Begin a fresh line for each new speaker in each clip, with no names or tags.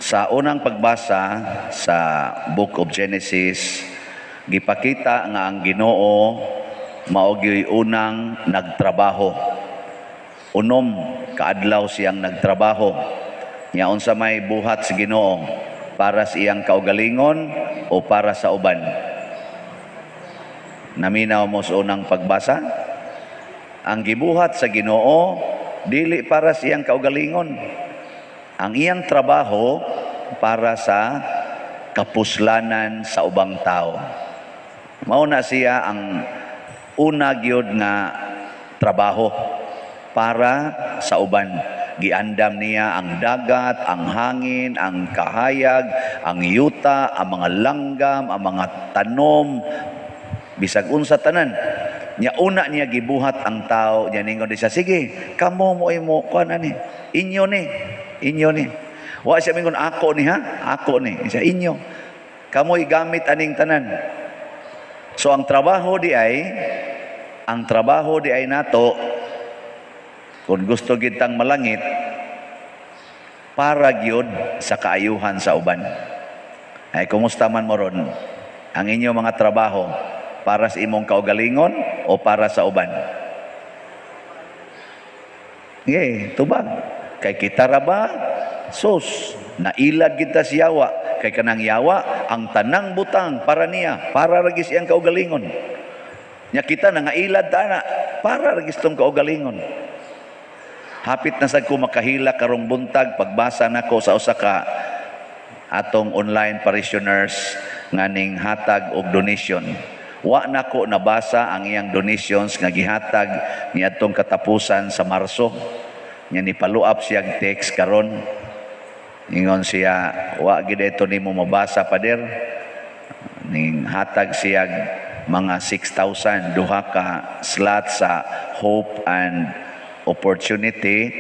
Sa unang pagbasa sa Book of Genesis, gipakita nga ang Ginoo mao gyud unang nagtrabaho. Unom kaadlaw siyang nagtrabaho. Nya unsa may buhat sa Ginoo para sa iyang kaugalingon o para sa uban? Naminaw mo sa unang pagbasa, ang gibuhat sa Ginoo dili para sa iyang kaugalingon. Ang iyang trabaho para sa kapuslanan sa ubang tao. Mao na siya ang una gyud nga trabaho para sa uban. Giandam niya ang dagat, ang hangin, ang kahayag, ang yuta, ang mga langgam, ang mga tanom, bisag unsa tanan. Nya una niya gibuhat ang tao, nya ningon siya, sige, kamo mo imo kuan ani. Inyo ni. Wa siya mingon ako ni ha? Ako ni. Siya inyo. Kamoy gamit aning tanan. So ang trabaho di ay nato kung gusto kitang malangit para gyud sa kaayuhan sa uban. Ay kumusta man mo ron? Ang inyo mga trabaho para sa imong kaugalingon o para sa uban? Tubag. Kay kita ra ba? Sus, nailad kita si Yawa. Kay kanang Yawa, ang tanang butang para niya, para ragis iyang kaugalingon. Nya kita nangailad tana, para ragis tong kaugalingon. Hapit na sad ko makahila karong buntag pagbasa nako sa usa ka atong online parishioners nganing hatag og donation. Wa nako nabasa ang iyang donations nga gihatag niadtong katapusan sa Marso. Nya ni follow up siya text karon. Ingon siya, wa gid ito nimo mabasa pader. Ning hatag siya mga 6,000 duha ka slot sa Hope and Opportunity.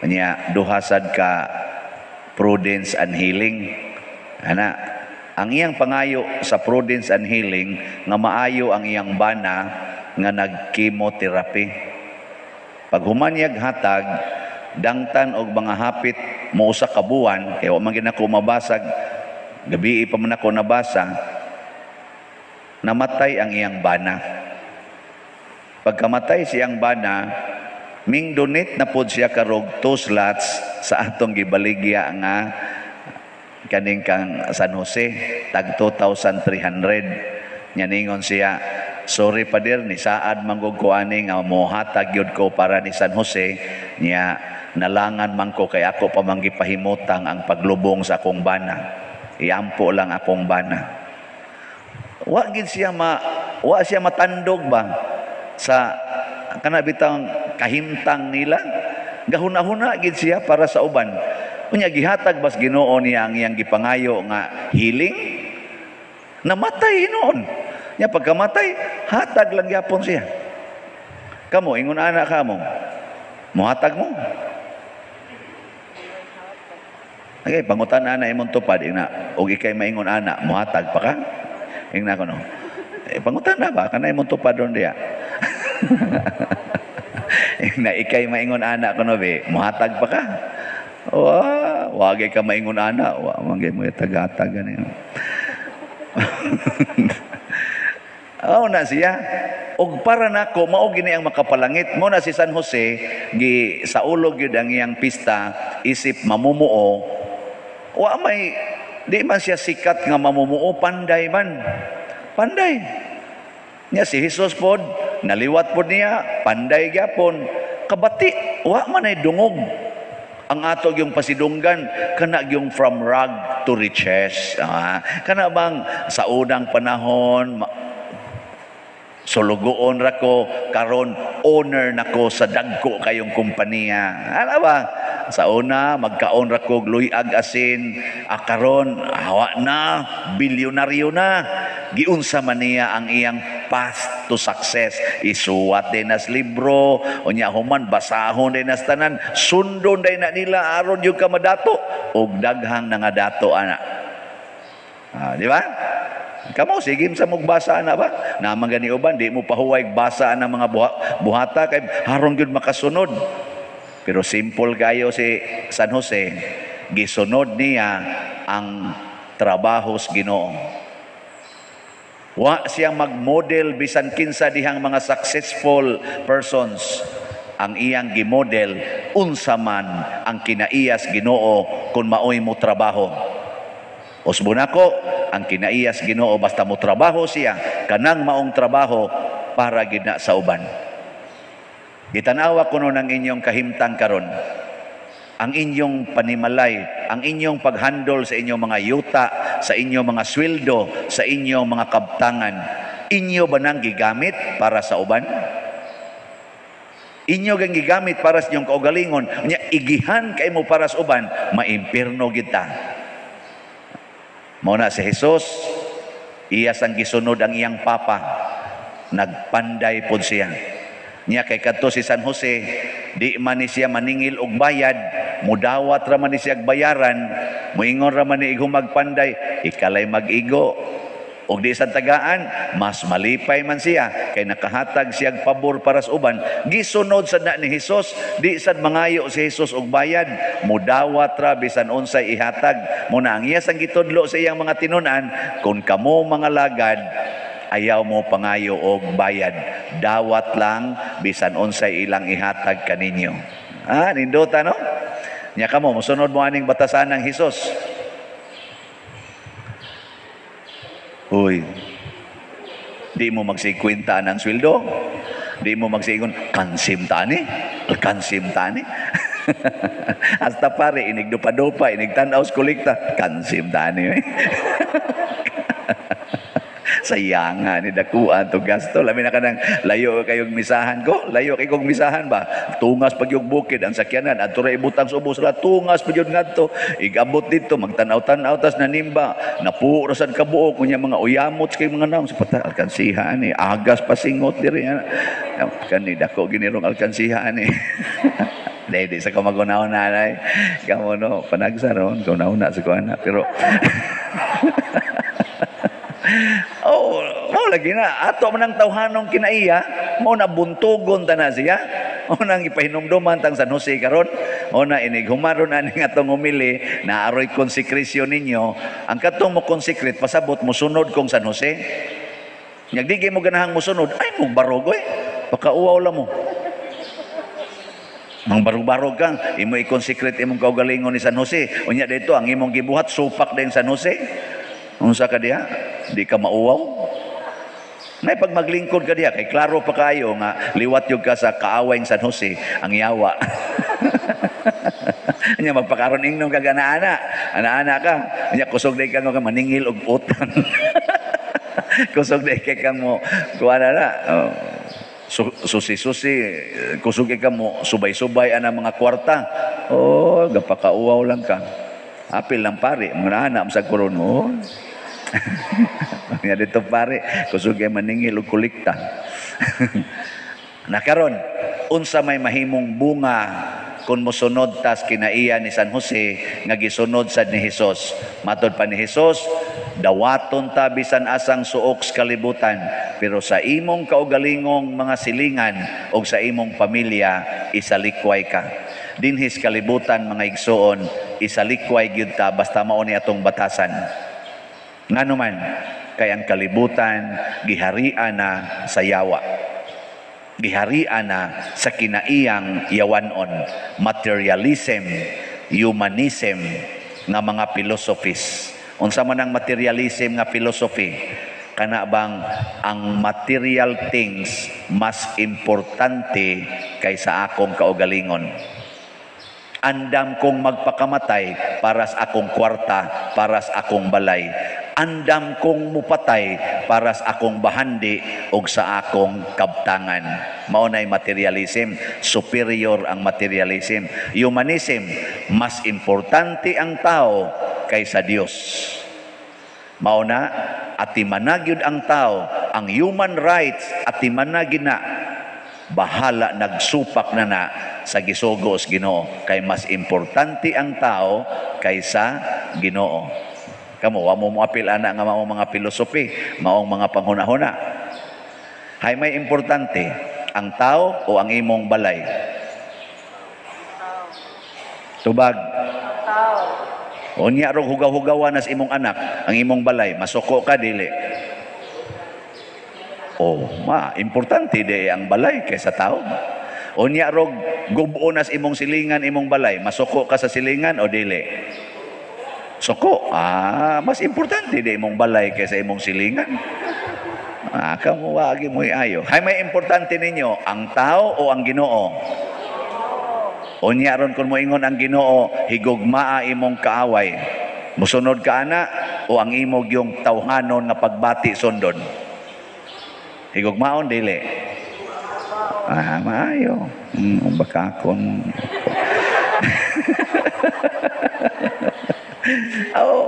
Nya duha sad ka Prudence and Healing. Ana, ang iyang pangayo sa Prudence and Healing nga maayo ang iyang bana nga nag-chemotherapy. Pag humanyag hatag dangtan og mga hapit mo usa ka buwan, kaya wa man gid nako mabasag, gabi pa man ako nabasa, namatay ang iyang bana. Pagkamatay siyang bana, ming donate na pod siya karog 2 slots sa atong gibaligya nga kaning kang San Jose, tag 2,300. Nya ningon siya, sorry pader, ni saad manggug ko ani nga mohatag gyud ko para ni San Jose. Nya nalangan man ko kay ako pa manggipahimutang ang paglubong sa akong bana. Iampo lang akong bana. Wa siya matandog ba sa kana bitang kahimtang nila. Gahuna-huna gid siya para sa uban. Unya gihatag bas Ginoo niya ang iyang gipangayo nga healing. Namatay noon. Nya pagkamatay, hatag lang gyapon siya. Kamo ingon ana kamo. Mohatag mo. Okay, pangutan na imong tupad ina og ikay maingon ana, mohatag pa ka? Ingna ko no. Pangutan na ba kana imong tupad ron diya? Ingna ikay maingon ana ko no be, mohatag pa ka? Wagay ka maingon ana, wa mangay mo tagatag ani. Na siya. Og para nako mao gini ang makapalangit mo na si San Jose gi sa ulog gyud ang iyang pista isip mamumuo. Wa may di man siya sikat nga mamumuo, panday man. Panday. Nya si Jesus pod naliwat pod niya, panday gyapon. Kabati wa man ay dungog. Ang ato yung pasidunggan kana yung from rag to riches. Kana bang sa unang panahon sulugoon ra ko karon owner nako sa dagko kayong kompanya. Ano ba? Sa una magkaon ra ko luyag asin, karon hawa na bilyonaryo na. Giunsa man niya ang iyang path to success. Isuwat din nas libro, unya human basahon din nas tanan, sundon din na nila aron yung kamadato og daghang nga dato ana. Di ba? Kamo sige sa mugbasa na ba? Naman gani uban di mo pahuway basa ang mga buhata kay harong gyud makasunod. Pero simple kayo si San Jose, gisunod niya ang trabaho sa Ginoo. Wa siya magmodel bisan kinsa dihang mga successful persons. Ang iyang gimodel unsa man ang kinaiyas Ginoo kun maoy mo trabaho. Usbon ako, ang kinaiyas Ginoo basta mo trabaho siya kanang maong trabaho para gid na sa uban. Gitanawa kuno ng inyong kahimtang karon. Ang inyong panimalay, ang inyong paghandle sa inyong mga yuta, sa inyong mga sweldo, sa inyong mga kabtangan, inyo ba nang gigamit para sa uban? Inyo gang gigamit para sa inyong kaugalingon, nya igihan kay mo para sa uban, maimpirno kita. Mao na si Jesus, iya sang gisunod ang iyang papa, nagpanday pod siya. Nya kay kadto si San Jose, di man ni siya maningil og bayad, mudawat ra man ni siya bayaran, moingon ra man ni igong magpanday, ikalay mag-igo. Og di sa tagaan, mas malipay man siya kay nakahatag siya pabor para sa uban. Gisunod sad na ni Hesus, di sad mangayo si Hesus og bayad, mudawat ra bisan unsay ihatag. Muna ang iya sang gitudlo sa iyang mga tinunan, kung kamo mga lagad, ayaw mo pangayo og bayad, dawat lang bisan unsay ilang ihatag kaninyo. Nindota no? Nya kamo mosunod mo aning batasan ng Hesus. Uy, di mo magsikwenta ng sweldo, di mo magsigon kansim tani, hasta pare inig dupa-dupa, inig tanaw sa kolekta, kansim tani. Sayangan ni dakuan to gasto. Labi na kanang layo kayong misahan ko. Layo kay kong misahan ba? Tungas pag yung bukid ang sakyanan. Adto ra ibutang sa ubos ra tungas pag yun ngadto. Igabot dito magtanaw-tanaw tas nanimba. Napuo ra sad kabuok kunya mga uyamot kay mga naong sa pata alkansihan ni. Agas pasingot diri. Kani dako ginirong alkansihan ni. Di sa kamagunaw na nay. Kamo no panagsaron ko nauna sa kuana pero lagi na ato man ang tawhanong kinaiya mo na buntugon ta na siya mo nang ipahinumduman tang San Jose karon mo na inig humaron ani nga tong umili na aroy konsekresyon ninyo ang katong mo konsekret pasabot mo sunod kong San Jose nyagdigay mo ganahang mo sunod ay mo barogoy pakauwaw la mo mang barog-barog kang imo i-konsekret imong kaugalingon ni San Jose unya dito ang imong gibuhat supak din San Jose unsa ka diha di ka mauwaw. May pag maglingkod ka diha kay klaro pa kayo nga liwat yung ka sa kaaway San Jose ang yawa. Nya magpakaron ingnon ka ana ka. Nya kusog day ka nga maningil og utang. Kusog day ka mo kuana na. Susi-susi kusog ka mo subay-subay ana mga kwarta. Gapakauwaw lang ka. Apil lang pare, mga anak sa kuron mo. Nga dito pare, kusog ay maningil o kulikta. Nakaron, unsa may mahimong bunga kung mosunod tas kinaiya ni San Jose nga gisunod sad ni Hesus. Matod pa ni Hesus, dawaton ta bisan asang suok sa kalibutan, pero sa imong kaugalingong mga silingan o sa imong pamilya, isalikway ka. Dinhis kalibutan mga igsoon, isalikway gyud ta basta mao ni atong batasan. Nganuman kay ang kalibutan giharian na sa yawa. Giharian na sa kinaiyang yawanon, materialism, humanism nga mga philosophies. Unsa man ang materialism nga philosophy? Kana bang ang material things mas importante kaysa akong kaugalingon? Andam kong magpakamatay para sa akong kwarta, para sa akong balay. Andam kong mupatay para sa akong bahandi o sa akong kabtangan. Maunay materialism, superior ang materialism. Humanism, mas importante ang tao kaysa Dios. Mauna, atimanagid ang tao, ang human rights, atimanagid na, bahala nagsupak na sa gisugos Ginoo kay mas importante ang tao kaysa Ginoo. Kamo wa mo moapil ana nga mao mga pilosopi, maong mga panghunahuna. Hay may importante ang tao o ang imong balay? Tubag. Tao. Unya rong hugaw-hugawan as imong anak, ang imong balay, masuko ka dili. Importante di ang balay kaysa tao. Unya rog gubuon as imong silingan, imong balay, masuko ka sa silingan o dili? Suko. Mas importante di imong balay kaysa imong silingan. Kamuwagi mo ayo. Hay may importante ninyo, ang tao o ang Ginoo? Unya ron kung moingon ang Ginoo, higugmaa imong kaaway. Musunod ka ana o ang imong yung tawhanon nga pagbati sundon? Higugmaon dili. Maayo. Baka akon.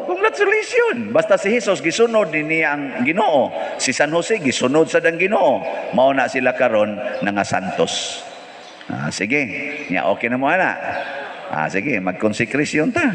Congratulations. Basta si Jesus gisunod niya ang Ginoo. Si San Jose gisunod sa dang Ginoo. Mao na sila karon nga santos. Sige. Okay na mo ana. Sige, magkonsekrasyon ta.